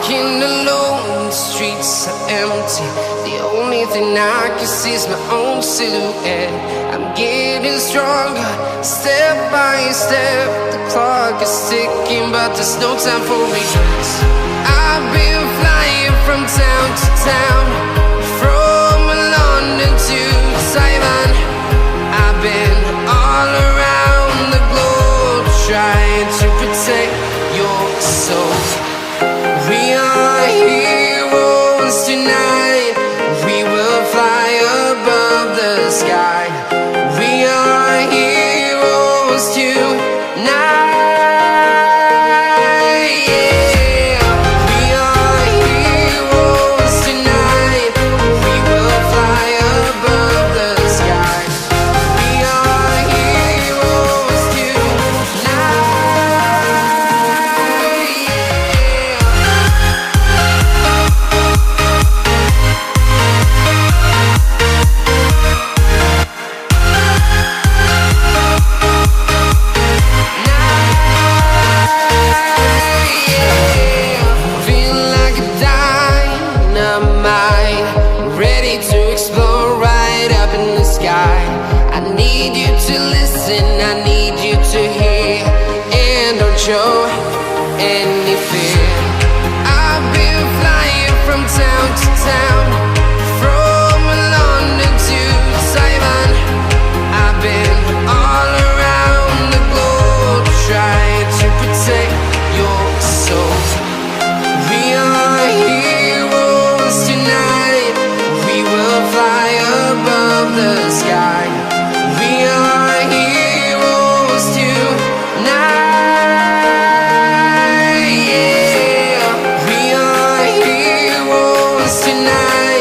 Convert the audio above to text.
Walking alone, the streets are empty. The only thing I can see is my own silhouette. I'm getting stronger, step by step. The clock is ticking, but there's no time for regrets. I've been flying from town to town, from London to Taiwan. I've been all around the globe, trying to protect your soul. We are heroes tonight. We will fly above the sky. We are heroes tonight. Yeah. We are heroes tonight. We will fly above the sky. We are heroes tonight. Feeling like a dynamite, ready to explode right up in the sky. I need you to listen, I need you to hear, and don't show any fear. I've been flying from town to town, from London to Taiwan. I've been all around the globe, trying to protect your soul. We are heroes tonight. We will fly above the sky. We are heroes tonight. Yeah. We are heroes tonight.